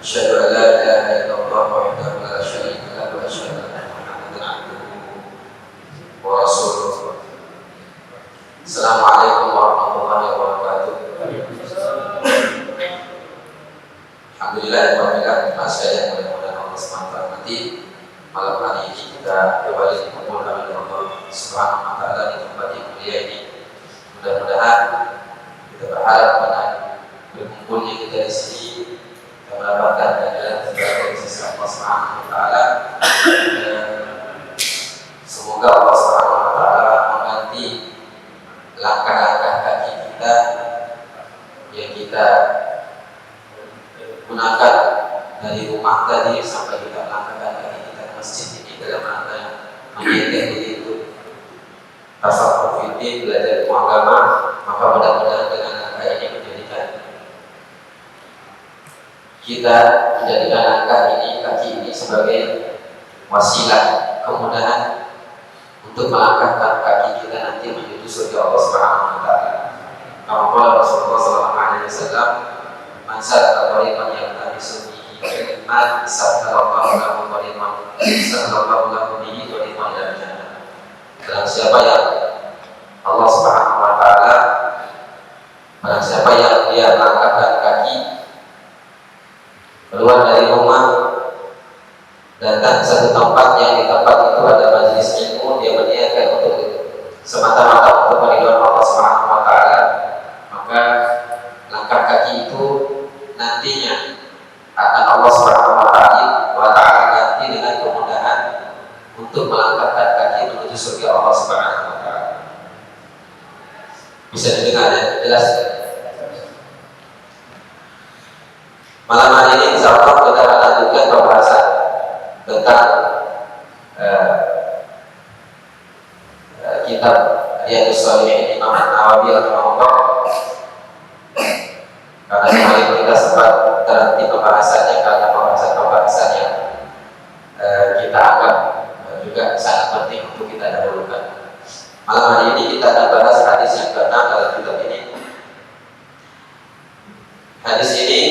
أشهد أن لا إله إلا الله وحده لا شريك له وأشهد أن محمدا عبده ورسوله. Assalamualaikum warahmatullahi wabarakatuh. Alhamdulillah, masya yang mudah-mudahan Allah SWT nanti malam hari ini kita kembali dikumpulkan oleh Allah Subhanahu wa Ta'ala di tempat yang mulia ini. Mudah-mudahan kita berharap pada berkumpulnya kita di sini kita mendapatkan ganjaran dari sisi Allah Subhanahu wa Ta'ala. Semoga Allah Subhanahu wa Ta'ala mengganti langkah-langkah kaki kita yang kita gunakan dari rumah tadi sampai kita melangkahkan kaki kita ke masjid ini dalam rangka menjaga diri itu tasawuf fiddin, belajar ilmu agama. Maka mudah-mudahan dengan langkah ini menjadikan langkah ini, kaki ini sebagai wasilah kemudahan untuk melangkahkan kaki kita nanti menuju surga Allah Subhanahu wa Ta'ala. Kama Rasulullah sallallahu alaihi wasallam, "Man salaka tariqan yaltamisu fihi ilman, sahalallahu lahu bihi tariqan ilal jannah." Barang siapa yang Allah Subhanahu wa Ta'ala, barang siapa yang dia melangkahkan kaki keluar dari rumah, datang ke satu tempat yang di tempat itu ada majelis ilmu, dia berniatkan untuk semata-mata untuk meridhoi Allah Subhanahu wa Ta'ala, maka langkah kaki itu nantinya akan Allah Subhanahu wa Ta'ala ganti dengan kemudahan untuk melangkahkan kaki menuju surga Allah Subhanahu wa Ta'ala. Bisa didengar ya? Jelas? Malam hari ini insyaallah kita akan lanjutkan pembahasan tentang kitab Riyadhus Shalihin Imam An-Nawawi rahimahullah. Karena kemarin kita sempat terhenti pembahasannya karena pembahasannya kita anggap juga sangat penting untuk kita dahulukan. Malam hari ini kita akan bahas hadis yang ke-6 dalam kitab ini. Hadis ini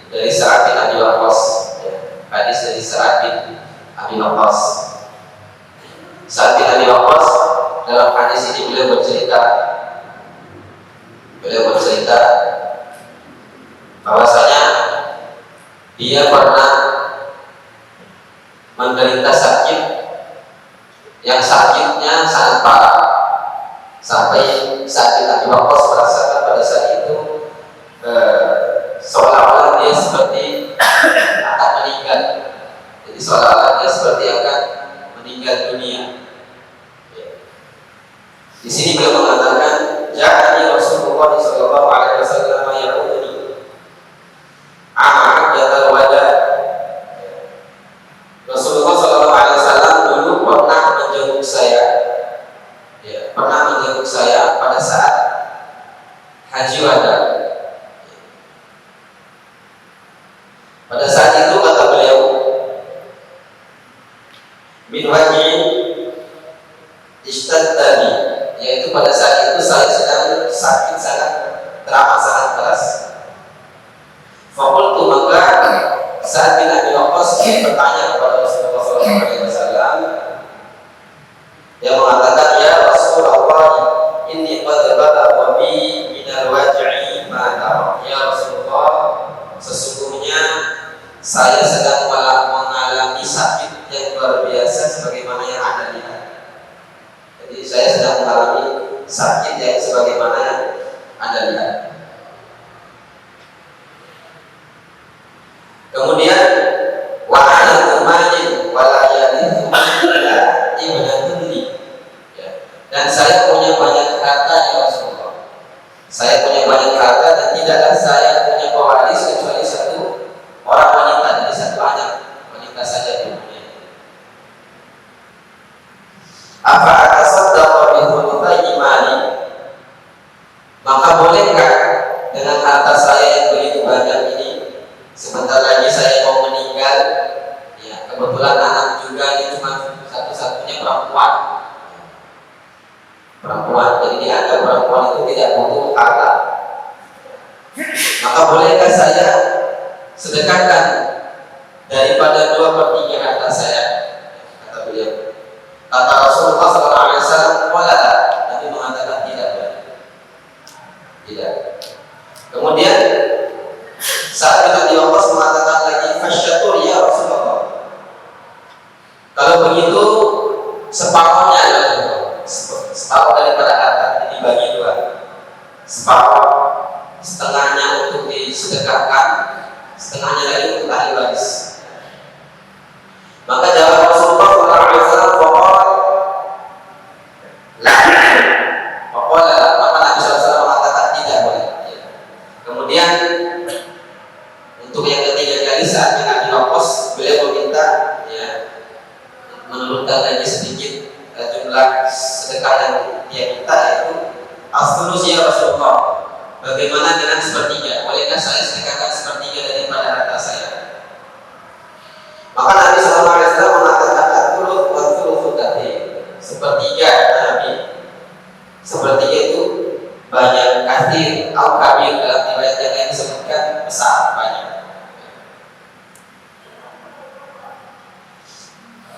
dari Sa'ad bin Abi Waqqas, hadis dari Sa'ad bin Abi Waqqas. Sa'ad bin Abi Waqqas dalam hadis ini beliau bercerita bahwasanya dia pernah menderita sakit yang sakitnya sangat parah sampai Sa'ad bin Abi Waqqas merasakan pada saat itu seolah-olah dia seperti akan meninggal. Jadi seolah-olah dia seperti akan meninggal dunia. Di sini beliau mengatakan, "Ja'ani Rasulullah sallallahu alaihi wasallam yaquluni ama hajjatal wada." Rasulullah sallallahu alaihi wasallam dulu pernah menjenguk saya, pada saat haji wada. Pada saat itu kata beliau, "Min wajhin istaddani," yaitu pada saat itu saya sedang sakit sangat teramat sangat keras. Faqultu, maka Sa'ad bin Abi Waqqas bertanya kepada Rasulullah SAW. Dia mengatakan, "Ya Rasulullah, inni qad balagha bi min al-waj'i ma tara." Ya Rasulullah, sesungguhnya saya sedang mengalami sakit yang luar biasa sebagaimana yang Anda lihat. Jadi saya sedang mengalami sakit yang sebagaimana yang Anda lihat. Kemudian wa ana tumanin wa la yalithu illa ibnatun li. Dan saya punya banyak harta ya Rasulullah. Saya punya banyak harta dan tidaklah saya punya pewaris kecuali satu orang wanita, dari satu anak wanita saja di dunia. Apa atasaddaqa bi thulutsai mali? Maka bolehkah dengan harta saya yang begitu banyak ini, sebentar lagi saya mau meninggal, ya kebetulan anak juga ini cuma satu-satunya perempuan, jadi dianggap perempuan itu tidak butuh harta. Maka bolehkah saya sedekahkan daripada 2/3 harta saya, kata beliau. Kata Rasulullah SAW, wala, Nabi mengatakan tidak boleh. Tidak. Kemudian saat Nabi Waqqas mengatakan lagi, fasyatur ya Rasulullah. Kalau begitu separuhnya ya Rasulullah, separuh daripada harta dibagi 2. Separuh, setengahnya untuk disedekahkan, setengahnya lagi untuk ahli waris. Maka jawab Rasulullah SAW, maka Nabi SAW mengatakan tidak boleh. Kemudian untuk yang ketiga kali saat Nabi Waqqas, beliau meminta menurunkan lagi sedikit jumlah sedekah yang dia minta, yaitu as-sulus ya Rasulullah. Bagaimana dengan sepertiga? Bolehkah saya sedekahkan sepertiga daripada harta saya? Maka Nabi SAW mengatakan at-thuluts wa thulutsu katsir. Sepertiga Nabi. Sepertiga itu banyak, katsir atau kabir, dalam riwayat yang lain disebutkan besar, banyak.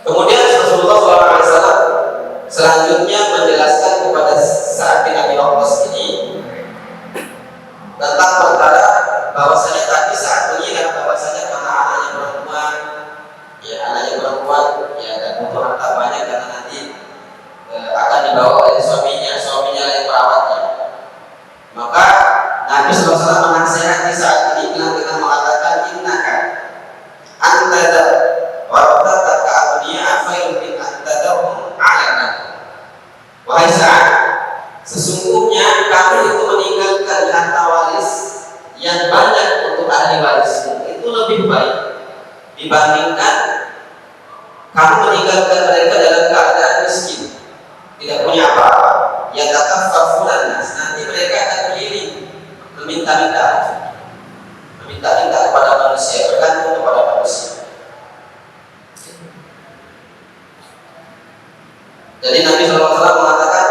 Kemudian Rasulullah SAW selanjutnya menjelaskan kepada Sa'ad bin Abi Waqqas ini tentang perkara bahwasanya tadi saat mengira bahwasanya karena anaknya perempuan dan butuh harta banyak karena nanti akan dibawa oleh suaminya yang merawatnya. Maka Nabi SAW menasihati saat ini dengan mengatakan innaka antada warataka abniya khairun min antadahum alana. Wahai Sa'ad, sesungguhnya kamu itu meninggalkan harta waris yang banyak untuk ahli warismu itu lebih baik dibandingkan kamu meninggalkan mereka dalam keadaan miskin, tidak punya apa-apa. Yang tataffafunan nas, nanti mereka akan keliling meminta-minta kepada manusia, bergantung kepada manusia. Jadi Nabi SAW mengatakan,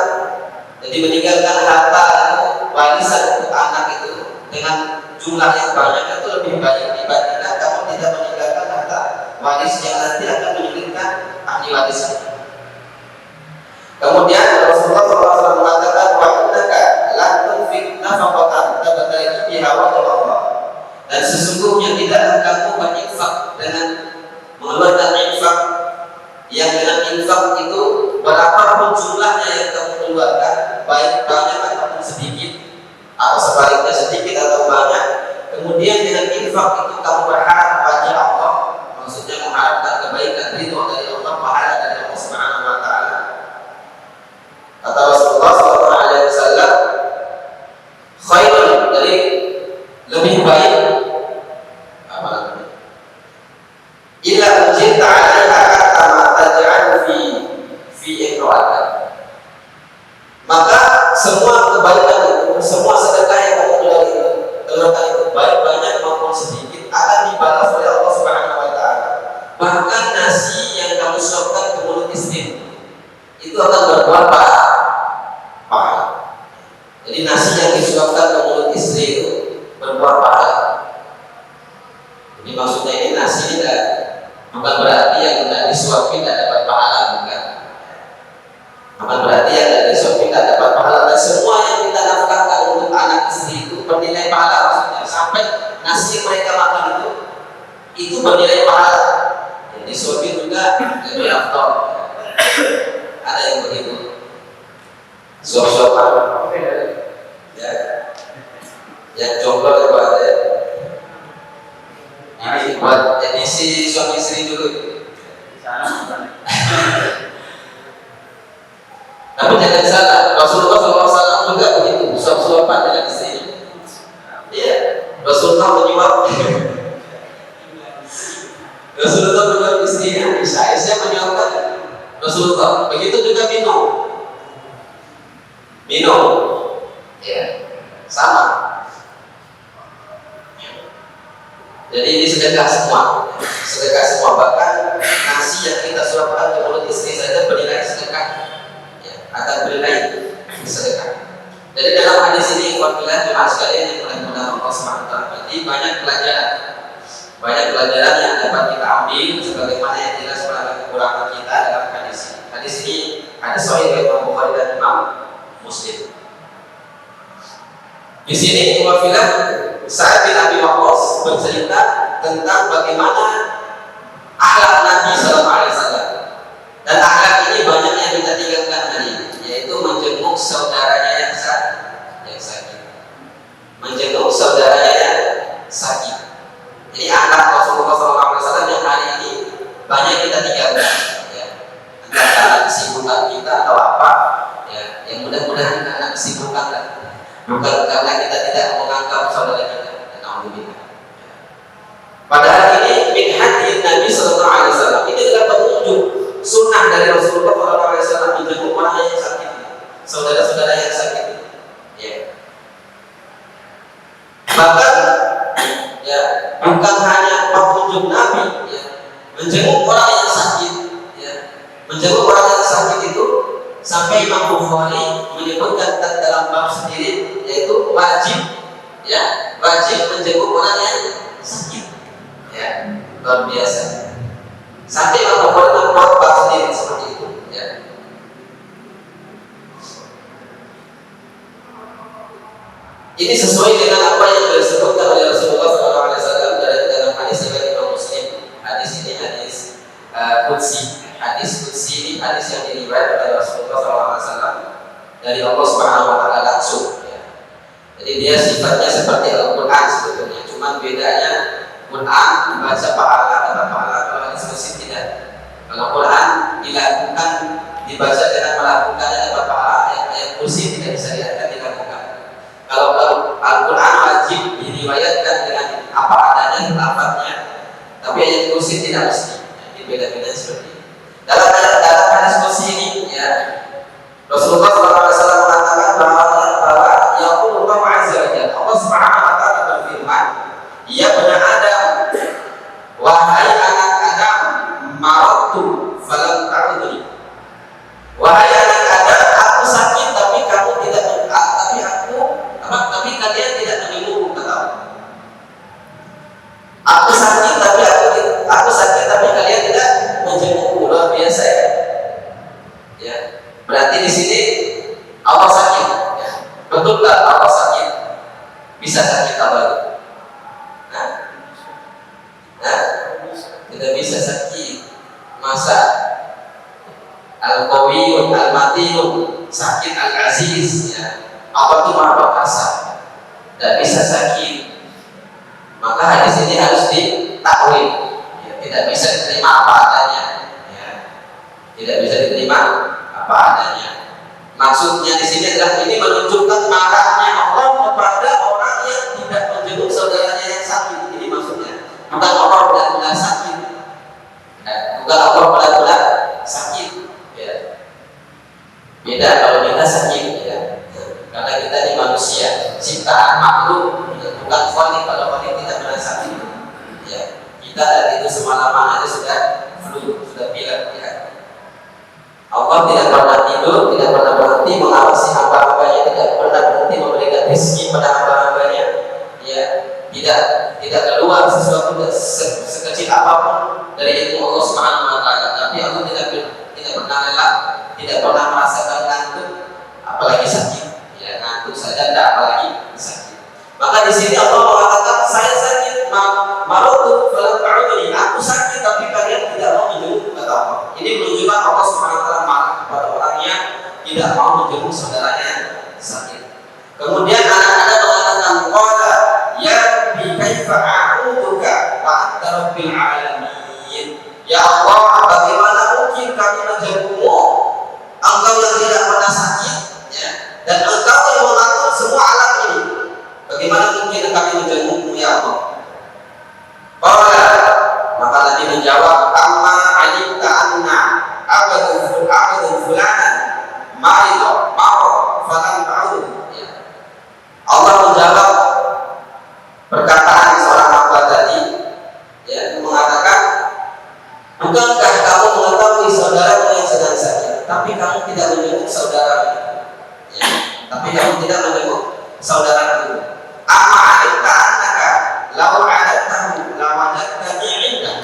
jadi meninggalkan harta warisan untuk anak itu dengan jumlah yang banyak itu lebih baik dibandingkan kamu tidak meninggalkan harta waris yang nanti akan menyulitkan ahli warisnya. Kemudian Rasulullah SAW mengatakan, wa innaka la tunfiq nafaqatan tabtaghi biha wajha Allah. Dan sesungguhnya tidaklah kamu berinfak dengan mengeluarkan infak yang dengan infak itu berapapun jumlahnya yang kamu keluarkan, baik banyak ataupun sedikit, atau sebaliknya sedikit atau banyak. Kemudian dengan infak itu kamu berharap wajah Allah, maksudnya mengharapkan kebaikan, ridho dari Allah, pahala dari Allah Subhanahu wa taala. Kata Rasulullah SAW, khairun, jadi lebih baik apa namanya? Ila ujirta 'alaiha hatta ma taj'al fi imra'atik. Maka semua kebaikan itu, semua sedekah yang kamu keluarkan itu, baik banyak maupun sedikit, akan dibalas oleh Allah Subhanahu wa taala. Bahkan nasi yang kamu suapkan ke mulut istri itu akan berbuah pahala. Jadi nasi yang disuapkan ke mulut istri itu berbuah pahala. Jadi maksudnya ini nasi bukan berarti yang tidak disuapin tidak dapat pahala, bukan. Bukan berarti yang tidak disuapin tidak dapat pahala. Dan semua yang kita nafkahkan untuk anak istri itu bernilai pahala, maksudnya sampai nasi yang mereka makan itu bernilai pahala. Yang disuapin juga lebih afdal. Ada yang begitu. Suap-suapan, ya, yang jomblo itu ada. Ini buat edisi suami istri dulu. Tapi jangan salah, Rasulullah SAW juga begitu, suap-suapan dengan istrinya. Ya, Rasulullah menyuap. Rasulullah menyuap istrinya, Aisyah menyuapkan Rasulullah. Begitu juga minum, ya, sama. Jadi ini sedekah semua, bahkan nasi yang kita suapkan ke mulut istri saja bernilai sedekah, ya, akan bernilai sedekah. Jadi dalam hadis ini, wabillahi jemaah sekalian yang mulai Allah SWT, berarti banyak pelajaran yang dapat kita ambil sebagaimana yang jelas pada kekurangan kita dalam hadis ini. Hadis ini ada sahih dari Imam Bukhari dan Imam Muslim. Di sini wafilah Sa'ad bin Abi Waqqas bercerita tentang bagaimana akhlak Nabi Sallallahu Alaihi Wasallam, dan akhlak ini banyak yang kita tinggalkan hari ini, yaitu menjenguk saudaranya yang sakit, menjenguk saudaranya yang sakit. Jadi akhlak Rasulullah Sallallahu Alaihi Wasallam yang hari ini banyak kita tinggalkan, ya. Entah karena kesibukan kita atau apa, ya. Yang mudah-mudahan karena kesibukan lah, bukan karena kita tidak menganggap saudara kita. Alhamdulillah. Padahal ini min hadis Nabi Sallallahu Alaihi Wasallam, ini adalah petunjuk sunnah dari Rasulullah Sallallahu Alaihi Wasallam menjenguk orang yang sakit, saudara-saudara yang sakit, ya. Bahkan, ya, bukan hanya petunjuk Nabi, ya, menjenguk orang yang sakit, ya, menjenguk orang yang sakit itu sampai Imam Bukhari menyebutkan dalam bab sendiri, yaitu wajib, ya, wajib menjenguk orang yang sakit, ya, luar biasa. Sampai Imam Bukhari membuat bab sendiri seperti itu, ya. Ini sesuai dengan apa yang disebutkan oleh Rasulullah SAW dalam hadis riwayat Imam Muslim. Hadis ini hadis qudsi. Hadis qudsi ini hadis yang diriwayatkan oleh Rasulullah SAW dari Allah Subhanahu Wa Taala langsung. Ya. Jadi dia sifatnya seperti Al-Quran sebetulnya. Cuma bedanya Quran dibaca pahala dapat pahala, kalau hadis qudsi tidak. Kalau Quran dilakukan dibaca dengan melakukannya dapat pahala, ayat qudsi tidak bisa dilakukan. Kalau Al-Quran wajib diriwayatkan dengan apa adanya lafadznya, tapi ayat kursi tidak mesti. Ini beda-beda seperti ini. Dalam hadis kursi ini, ya, Rasulullah SAW mengatakan bahwa yaqulullah azza wa jalla, Allah Subhanahu wa taala berfirman, ya bani Adam, wahai anak Adam, maratu falam ta'udni. Wahai anak Adam, aku sakit tapi kamu tidak, tapi kalian tidak menyembuhkan, kata Allah. Aku sakit tapi kalian tidak menjengukku. Luar biasa, ya. Ya. Berarti di sini Allah sakit. Ya. Betul tak Allah sakit? Bisa sakit apa itu? Tidak bisa sakit. Masa Al-Qawiyun Al-Matinun sakit Al-Aziz, ya. Apa itu Maha Perkasa? Tidak bisa sakit. Maka hadis ini harus ditakwil, ya, tidak bisa diterima apa adanya, ya. Tidak bisa diterima apa adanya. Maksudnya di sini adalah ini menunjukkan marahnya Allah kepada orang yang tidak menjenguk saudaranya yang sakit. Ini maksudnya. Bukan Allah benar-benar sakit, ya. Bukan Allah benar-benar sakit, ya. Beda kalau kita sakit, ya. Karena kita ini manusia, ciptaan makhluk, bukan kholik. Kalau kholik kita benar sakit, ya. Kita dari itu semalaman aja sudah flu, sudah pilek, ya. Allah tidak pernah tidur, tidak pernah berhenti mengawasi hamba-hambanya, tidak pernah berhenti memberikan rezeki pada hamba-hambanya, ya. Tidak keluar sesuatu sekecil apapun dari ilmu Allah Subhanahu Wa Taala. Tapi Allah tidak pernah lelah, tidak pernah merasakan ngantuk, apalagi sakit. Ya, ngantuk saja tidak, apalagi sakit. Maka di sini Allah mengatakan, saya sakit, marotu falam ta'udni. Aku sakit tapi kalian tidak mau menjenguk, kata Allah. Ini menunjukkan Allah Subhanahu wa taala marah kepada orang yang tidak mau menjenguk saudaranya yang sakit. Kemudian anak-anak mengatakan, qala ya bi kaifa a'udzuka wa anta rabbil alamin. Ya Allah, bagaimana mungkin kami menjengukmu, engkau yang tidak pernah sakit, ya, dan engkau yang mengatur semua alam ini. Bagaimana mungkin kami menjengukmu, ya Allah? Qala, maka Nabi menjawab, amma alimta anna abadu fulanan marido falam ta'ud. Allah menjawab perkataan seorang hamba tadi, ya, mengatakan, bukankah kamu mengetahui saudaramu yang sedang sakit, tapi kamu tidak menjenguk saudaramu, ya, tapi kamu tidak menjenguk saudaramu. Amma alimta annaka law 'adatahu la wajadtani 'indak.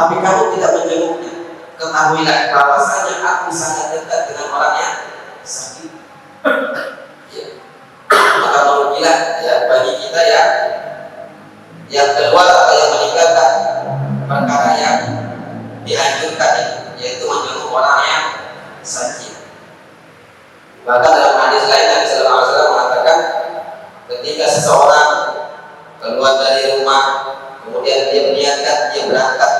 tapi kamu tidak menjenguknya, ketahuilah bahwasanya aku sangat dekat dengan orang yang sakit. Ya. Maka merugilah ya bagi kita ya yang keluar atau yang meninggalkan perkara yang dianjurkan, yaitu menjenguk orang yang sakit. Bahkan dalam hadis lain Nabi Sallallahu Alaihi Wasallam mengatakan, ketika seseorang keluar dari rumah, kemudian dia berniatkan dia berangkat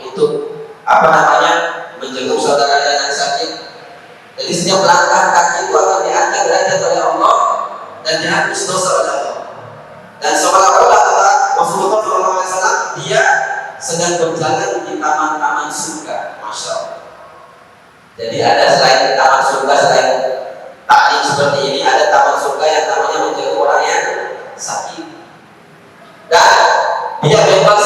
untuk menjenguk saudaranya yang sakit. Jadi setiap langkah kaki itu akan diangkat derajat oleh Allah dan dihapus dosa oleh Allah. Dan seolah-olah Rasulullah SAW dia sedang berjalan di taman-taman surga, masya Allah. Jadi ada selain taman surga, selain taklim seperti ini, ada taman surga yang namanya menjenguk orang yang sakit. Dan dia bebas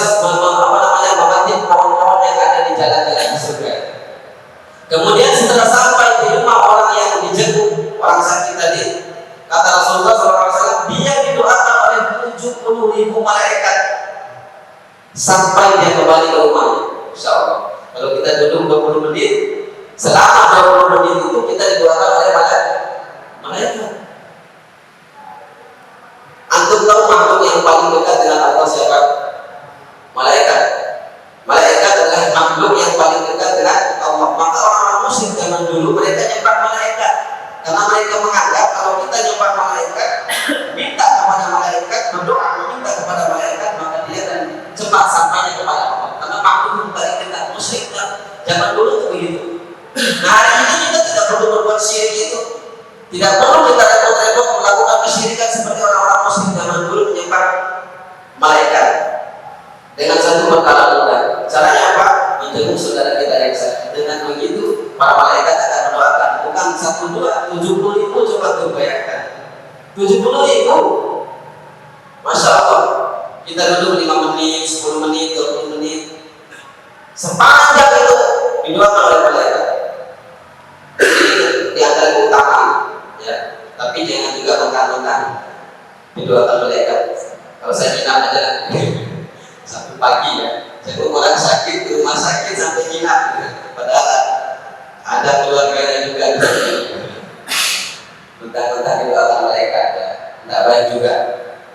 memantik pohon-pohon yang ada di jalan-jalan di surga. Kemudian setelah sampai di rumah orang yang dijenguk orang sakit tadi, kata Rasulullah SAW, dia didoakan oleh 70.000 malaikat sampai dia kembali ke rumahnya. Insya Allah. Kalau kita duduk 20 menit, selama 20 menit itu kita didoakan oleh malaikat. Antum tahu makhluk yang paling dekat dengan Allah siapa? Malaikat. Malaikat adalah makhluk yang paling dekat dengan Allah. Maka orang-orang musyrik zaman dulu mereka nyembah malaikat, karena mereka menganggap kalau kita nyembah malaikat, minta kepada malaikat, berdoa meminta kepada malaikat, maka dia akan cepat sampainya kepada Allah. Karena makhluk yang paling dekat musyrik zaman dulu itu begitu. Nah, hari ini kita tidak perlu berbuat syirik itu. Tidak perlu kita repot-repot melakukan kesyirikan seperti orang-orang musyrik zaman dulu menyembah malaikat. Dengan satu perkara mudah. Caranya apa? Menjenguk saudara kita yang sakit. Dengan begitu, para malaikat akan mendoakan. Bukan 1, 2, 70.000, coba bayangkan. 70.000. Masya Allah. Kita duduk 5 menit, 10 menit, 20 menit. Sepanjang itu didoakan oleh malaikat. Ini antara keutamaan. Ya. Tapi jangan juga mentang-mentang didoakan malaikat. Kalau saya nginap aja sampai pagi ya. Saya orang sakit di rumah sakit sampai nginap. Padahal ada keluarganya juga di sini. Mentang-mentang didoakan malaikat ya. Tidak baik juga.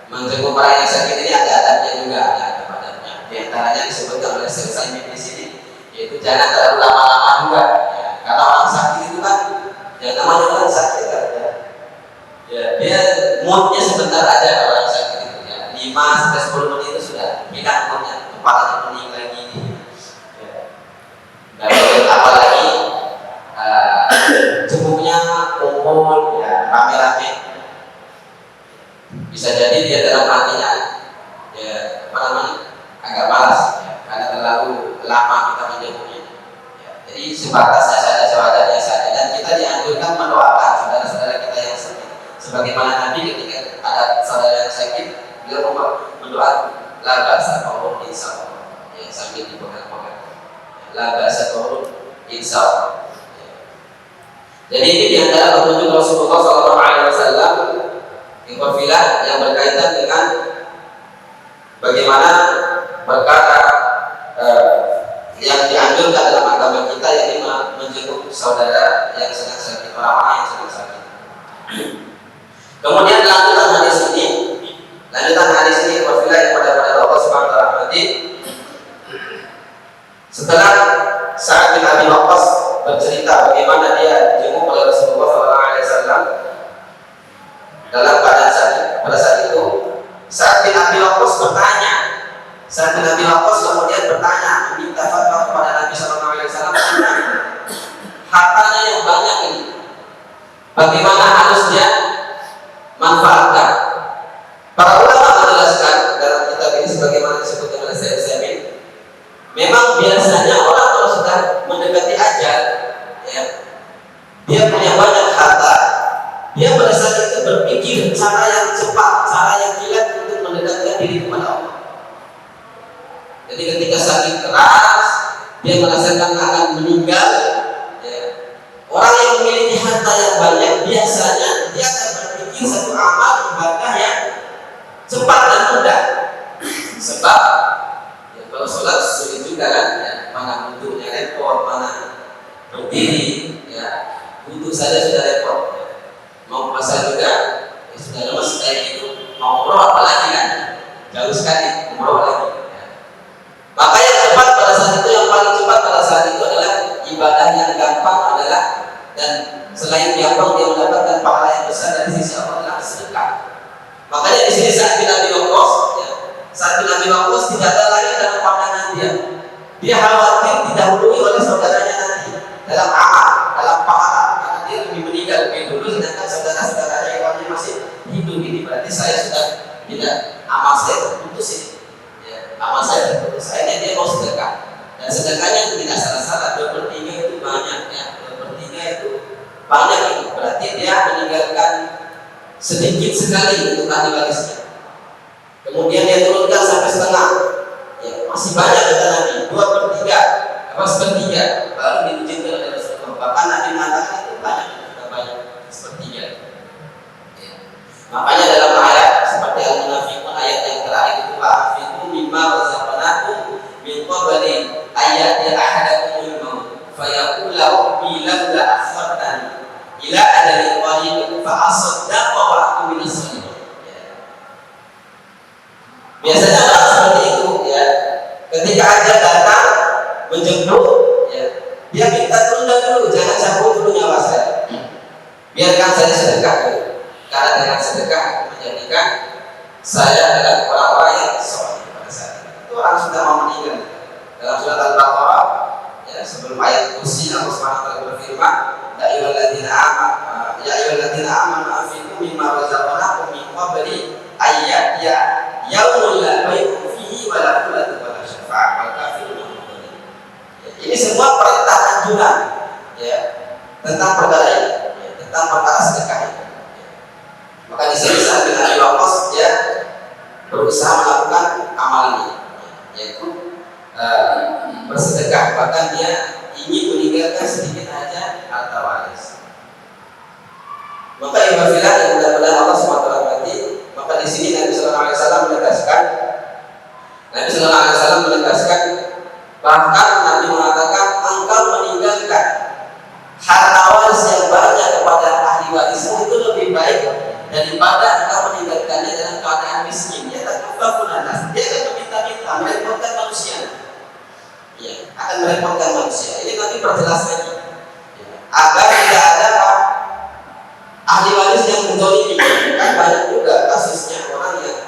Menjenguk orang yang sakit ini ada adabnya juga, ada adabnya. Di antaranya disebutkan oleh Syekh Utsaimin di sini, yaitu jangan terlalu lama-lama juga. Ya. Karena orang sakit itu kan, yang namanya orang sakit kan, ya dia moodnya sebentar aja kalau orang sakit itu ya. 5-10 menit itu sudah hilang moodnya, kepalanya pening lagi. Ya. Dan apalagi jenguknya kumpul ya rame-rame, bisa jadi dia dalam hatinya ya agak malas ya, karena terlalu lama kita menjenguknya. Ya. Jadi sebatasnya saja dan kita dianjurkan mendoakan saudara-saudara kita yang sakit. Sebagaimana Nabi ketika ada saudara yang sakit, beliau mendoakan la ba'sa qawlun insya ya, sambil dipegang-pegang. La ba'sa qawlun insya. Jadi ini diantara petunjuk Rasulullah SAW infofilah yang berkaitan dengan bagaimana perkara yang dianjurkan dalam agama kita, yaitu menjenguk saudara yang sedang sakit, orang-orang yang sedang sakit. Kemudian lanjutan hadis ini infofilah yang pada Allah Subhanahu wa taala. Setelah Sa'ad bin Abi Waqqas bercerita bagaimana dia dijenguk oleh Rasulullah SAW dalam keadaan sakit. Pada saat itu Sa'ad bin Abi Waqqas bertanya. Sa'ad bin Abi Waqqas kemudian bertanya, meminta fatwa kepada Nabi SAW tentang hartanya yang banyak ini, bagaimana harus dia manfaatkan. Para ulama menjelaskan dalam kitab ini sebagaimana disebutkan oleh Syekh Utsaimin, memang biasanya orang kalau sudah mendekati ajal, ya, dia punya banyak harta, dia pada saat itu berpikir cara yang cepat, cara yang kilat untuk mendekatkan diri kepada Allah. Jadi ketika sakit keras, dia merasakan akan meninggal, ya, orang yang memiliki harta yang banyak biasanya dia akan berpikir satu amal ibadah yang cepat dan mudah. Sebab ya, kalau sholat sulit juga kan, ya, selesai itu mau umroh apalagi kan, jauh sekali umroh lagi. Maka yang cepat pada saat itu, yang paling cepat pada saat itu adalah ibadah yang gampang adalah, dan selain gampang dia mendapatkan pahala yang besar dari sisi Allah adalah sedekah. Makanya di sini Sa'ad bin Abi Waqqas, Sa'ad bin Abi Waqqas tidak ada lagi dalam pandangan dia. Dia khawatir didahului oleh saudaranya nanti dalam amal, dalam pahala, karena dia lebih meninggal lebih dulu, sedangkan saudara-saudaranya yang masih hidup. Ini berarti saya sudah tidak, amal saya terputus ini. Amal saya terputus. Akhirnya dia mau sedekah, dan sedekahnya tidak salah-salah. 2/3 itu banyak ya. 2/3 itu banyak itu. Berarti dia meninggalkan sedikit sekali untuk ahli warisnya. Kemudian dia turunkan sampai setengah. Ya, masih banyak kata Nabi. 2/3 apa 1/3 baru diwujudkan oleh Rasulullah. Bahkan Nabi mengatakan itu banyak, sudah banyak 1/3. Ya. Makanya dalam ayat seperti Al-Munafiqun ayat yang terakhir itu wa'afiqu mimma razaqnakum min qabli ayati ahadakumul maut fayaqulu rabbi laula akhartani ila ajalin qarib fa asaddaqa wa akun minas shalihin. Biasanya orang seperti itu ya, ketika ajal datang menjemput ya, dia minta tunda dulu, jangan cabut dulu nyawa saya, biarkan saya sedekah dulu, karena dengan sedekah menjadikan saya adalah orang-orang yang soleh pada saat itu. Orang sudah mau meninggal. Dalam surat Al-Baqarah ya, sebelum ayat kursi Allah Subhanahu wa taala berfirman, ya ayyuhalladzina amanu anfiqu mimma razaqnakum min qabli ayyatiya yaumul la bai'un fihi wa la khullatun wa la syafa'ah wal kafirun hum dzalimun. Ini semua perintah anjuran ya tentang perkara ini, ya, tentang perkara sedekah ini. Maka di sini Sa'ad bin Abi Waqqas ya berusaha melakukan amalan ini, yaitu bersedekah. Bahkan dia ingin meninggalkan sedikit aja harta waris. Maka ibadah yang mudah-mudahan Allah SWT berarti. Maka di sini Nabi Sallallahu Alaihi Wasallam menegaskan, bahkan Nabi mengatakan engkau meninggalkan harta waris yang banyak kepada ahli warismu itu lebih baik daripada engkau meninggalkannya dalam keadaan miskin. Dia tak kefakunanas, dia akan meminta-minta, merepotkan manusia. Ya, akan merepotkan manusia. Ini nanti perjelas lagi ya, agar tidak ada ahli waris yang mendolimi. Kan banyak juga kasusnya orang yang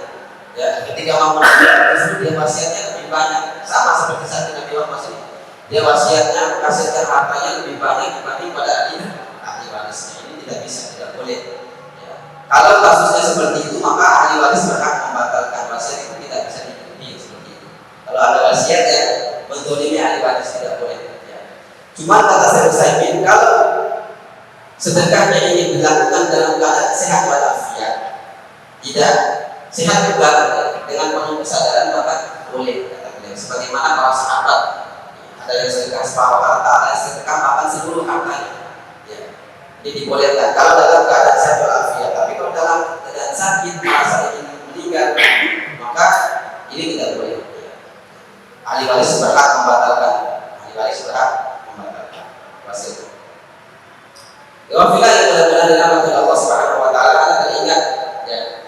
ya ketika mau meninggal dia wasiatnya lebih banyak, sama seperti saat Nabi Muhammad ini. Dia wasiatnya kasihkan hartanya lebih banyak dibanding pada ahli warisnya. Ini tidak bisa, tidak boleh. Kalau kasusnya seperti itu, maka ahli waris berhak membatalkan wasiat itu, tidak bisa diikuti seperti itu. Kalau ada wasiat ya mendolimi ahli waris tidak boleh. Ya. Cuma kata Syekh Utsaimin, kalau sedekahnya ini dilakukan dalam keadaan sehat walafiat, tidak sehat juga dengan penuh kesadaran, maka boleh. Sebagaimana para sahabat, ada yang sedekah separuh harta, ada yang sedekah bahkan seluruh hartanya. Ya. Ini dibolehkan kalau dalam keadaan sehat walafiat. Tapi kalau dalam keadaan sakit, merasa ingin meninggal, maka ini tidak boleh. Ya. Ahli waris berhak membatalkan. Ahli waris berhak membatalkan wasiat. Wafilah yang benar-benar dirahmati Allah Subhanahu wa taala, anda teringat ya.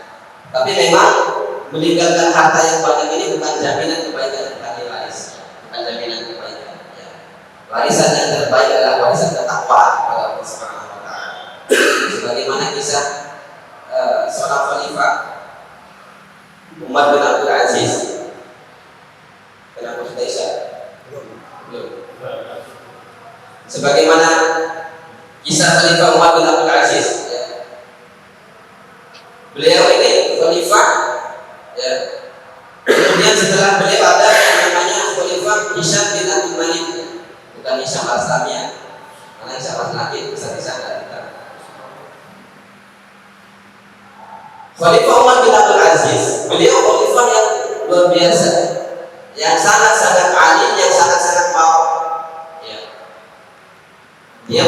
Tapi memang meninggalkan harta yang banyak ini bukan jaminan kebaikan ahli waris, bukan jaminan kebaikan ya. Warisan yang terbaik adalah warisan ketakwaan kepada Allah Subhanahu wa taala. Sebagaimana kisah seorang khalifah Umar bin Abdul Aziz. Kenapa sudah Isya? Belum. Sebagaimana kisah Khalifah Umar bin Abdul Aziz ya. Beliau ini khalifah ya. Kemudian setelah beliau ada yang namanya Khalifah Hisham bin Abdul Malik, bukan Hisham al-Islamiyah. Karena Hisham al-Islamiyah itu bisa kita. Khalifah Umar bin Abdul Aziz, beliau khalifah yang luar biasa, yang sangat-sangat alim, yang sangat-sangat mau ya. Dia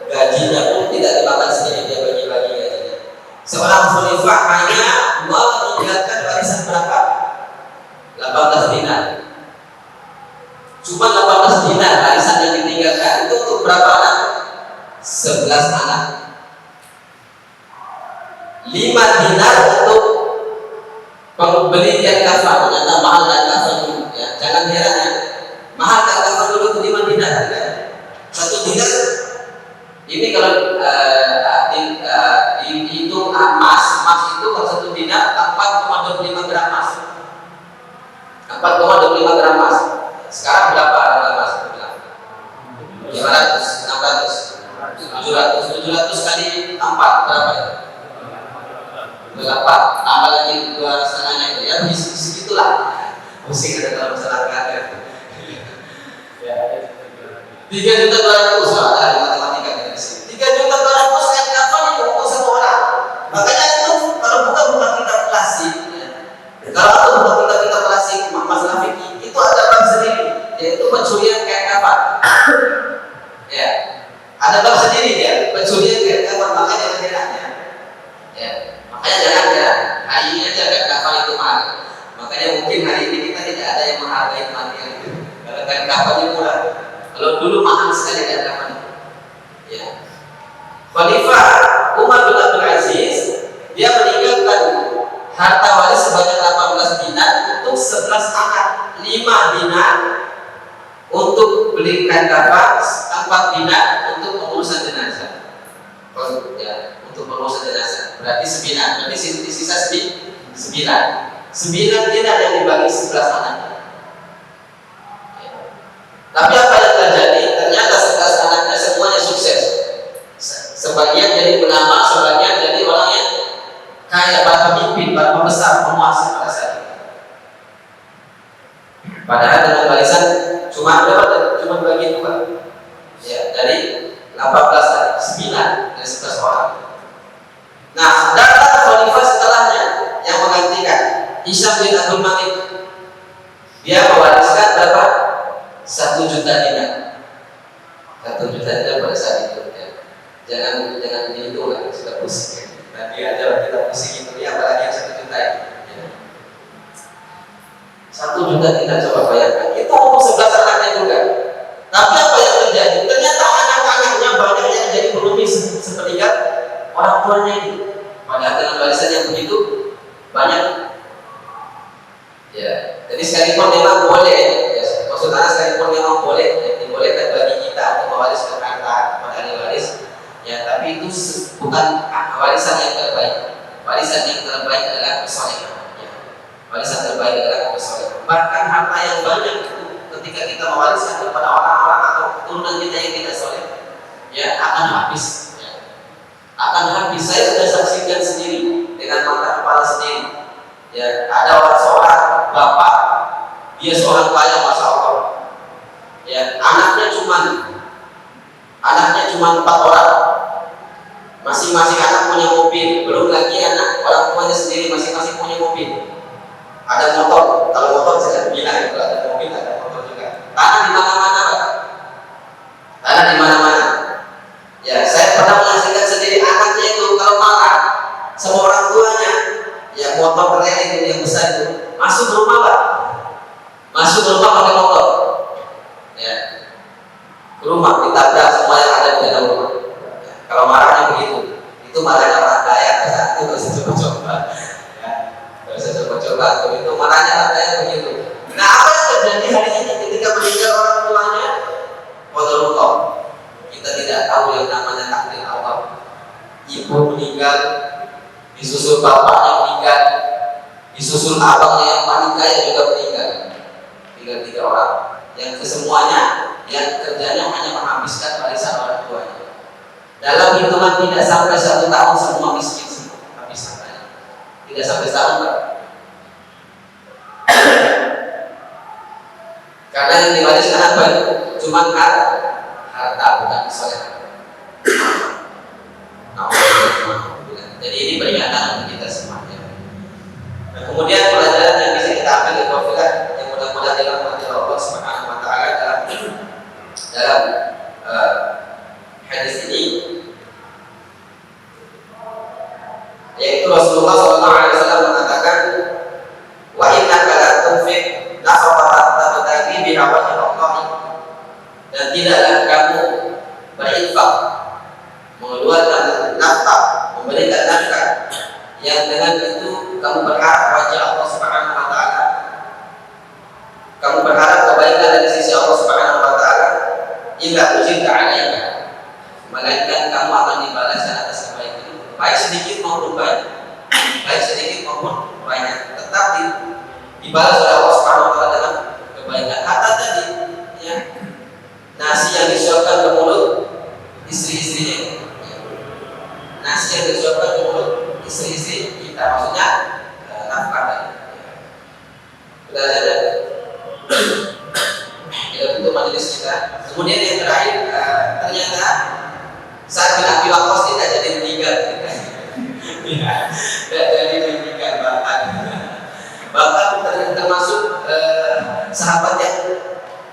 gajinya pun tidak dimakan sendiri, dia bagi-bagi gajinya. Seorang khalifah hanya meninggalkan warisan berapa? 18 dinar. Cuma 18 dinar warisan yang ditinggalkan itu untuk berapa anak? 11 anak. 5 dinar pembelian kafan, ternyata mahal dan kafan dulu. Ya, jangan heran ya, mahal dan kafan dulu itu 5 dinar. Ya. 1 dinar ini kalau dihitung emas itu kalau 1 dinar 4,25 gram emas. 4,25 gram emas. Sekarang berapa harga emas? 500, 600, 700 kali 4 berapa itu? 8, tambah lagi 2,5 itu ya, segitulah. Pusing ada dalam masalah harga. 3.200.000 ada di matematika di sini. 3.200.000 kain kafan itu untuk 1 orang. Makanya itu kalau bukan kitab klasik, kalau bukan kitab klasik masalah fikih itu ada bab sendiri, yaitu pencurian kain kafan. Ya, ada bab sendiri ya, pencurian kain kafan. Makanya jangan herannya. Ya, makanya jangan ya. Hari ini aja kain kafan itu mahal. Makanya mungkin hari ini kita tidak ada yang menghargai kematian itu. Karena kain kafannya murah. Kalau dulu mahal sekali kain kafan. Ya. Khalifah Umar bin Abdul Aziz dia meninggalkan harta waris sebanyak 18 dinar untuk 11 anak, 5 dinar untuk beli kain kafan, 4 dinar untuk pengurusan jenazah. Ya, untuk pengurusan jenazah. Berarti 9. Berarti sisa 9. 9 dinar yang dibagi 11 anak. Tapi apa yang terjadi? Ternyata 11 anaknya semuanya sukses. Sebagian jadi penambang, sebagian jadi orang yang kaya, para pemimpin, para pembesar, penguasa pada saat itu. Padahal dengan warisan cuma bagi 2. Ya, dari 18 tadi, 9 dari 11 orang. Nah, datang khalifah setelahnya yang menggantikan Hisham bin Abdul Malik. Dia mewariskan berapa? 1 juta dinar. 1 juta dinar pada saat itu. Ya. Jangan dihitung lah, sudah pusing. Nanti aja kita pusing itu ya, apalagi yang 1 juta ini. Ya. 1 juta dinar coba bayangkan. Itu untuk 11 anaknya juga. Tapi apa yang terjadi? Ternyata anak-anaknya banyak yang jadi pengemis sepertiga orang tuanya ini. Padahal dengan warisan yang begitu banyak. Ya, jadi sekalipun memang boleh, ya, maksudnya sekalipun memang boleh, ya, dibolehkan bagi kita untuk mewariskan harta kepada ahli waris, ya, tapi itu bukan warisan yang terbaik. Warisan yang terbaik adalah kesolehan. Ya. Warisan terbaik adalah kesolehan. Bahkan harta yang banyak itu ketika kita mewariskan kepada orang-orang atau keturunan kita yang tidak soleh, ya akan habis. Ya. Akan habis. Saya sudah saksikan sendiri dengan mata kepala sendiri. Ya, ada seorang bapak, dia seorang kaya, masya Allah. Ya, anaknya cuma 4 orang. Masing-masing anak punya mobil, belum lagi anak orang tuanya sendiri masing-masing punya mobil. Ada motor, kalau motor saya bilang kalau ada mobil ada motor juga. Tanah di mana-mana, Pak. Tanah di mana-mana. Ya, saya pernah menyaksikan sendiri anaknya itu kalau marah sama orang tuanya, ya motor keren itu yang besar itu masuk rumah, Pak. Masuk rumah pakai motor. Ya. Ke rumah ditabrak semua yang ada di dalam rumah. Ya. Kalau marahnya begitu, itu marahnya orang kaya. Itu nggak usah coba-coba. Ya. Nggak usah coba-coba. Itu marahnya orang kaya begitu. Nah, apa yang terjadi hari ini ketika meninggal orang tuanya? Qadarullah. Kita tidak tahu yang namanya takdir Allah. Ibu meninggal, disusul bapaknya meninggal, disusul abangnya yang paling kaya juga meninggal. Tinggal 3 orang yang kesemuanya yang kerjanya hanya menghabiskan warisan orang tuanya. Dalam hitungan tidak sampai 1 tahun semua miskin semua habis hartanya. Tidak sampai 1 tahun, Pak. Karena yang diwariskan apa itu? Cuma harta, bukan kesolehan. Jadi ini peringatan untuk kita semuanya. Nah, kemudian pelajaran yang bisa kita ambil dari wafilah yang mudah-mudahan dirahmati Allah Subhanahu wa taala dalam hadis ini, yaitu Rasulullah SAW mengatakan, wa innaka la tunfiq nafaqatan tabtaghi biha wajha Allah, dan tidaklah kamu berinfak, mengeluarkan nafkah, memberikan nafkah yang dengan itu kamu berharap wajah Allah Subhanahu wa taala, kamu berharap kebaikan dari sisi Allah Subhanahu wa taala, illa ujirta 'alaika, melainkan kamu akan dibalaskan atas kebaikan itu, baik sedikit maupun banyak, baik sedikit maupun banyak, tetap dibalas oleh Allah Subhanahu wa taala dengan kebaikan. Hatta tadi ya, nasi yang disuapkan ke mulut istri-istrinya, nasi yang disuapkan ke mulut istri-istri kita, maksudnya nafkah tadi. Sudah saja. Ya, untuk majelis kita. Kemudian yang terakhir, ternyata Sa'ad bin Abi Waqqas tidak jadi meninggal. Tidak jadi meninggal, bahkan termasuk sahabat yang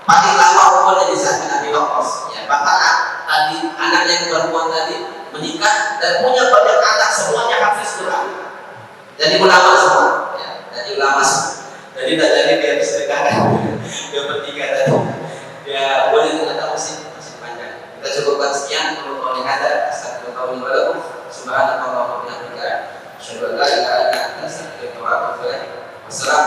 paling lama umurnya di Sa'ad bin Abi Waqqas. Ya, bahkan tadi anaknya yang perempuan tadi menikah dan punya banyak anak, semuanya hafiz Quran. Jadi ulama semua, ya, jadi ulama semua. Jadi tak jadi dia bersedekahkan, dia bertiga tadi. Ya boleh kita masih panjang. Kita cukupkan sekian untuk kali ada. Astagfirullahaladzim walakum. Subhanallah wa bihamdihi. Asyhadu an la ilaha illa anta astaghfiruka wa atubu ilaik. Wassalamu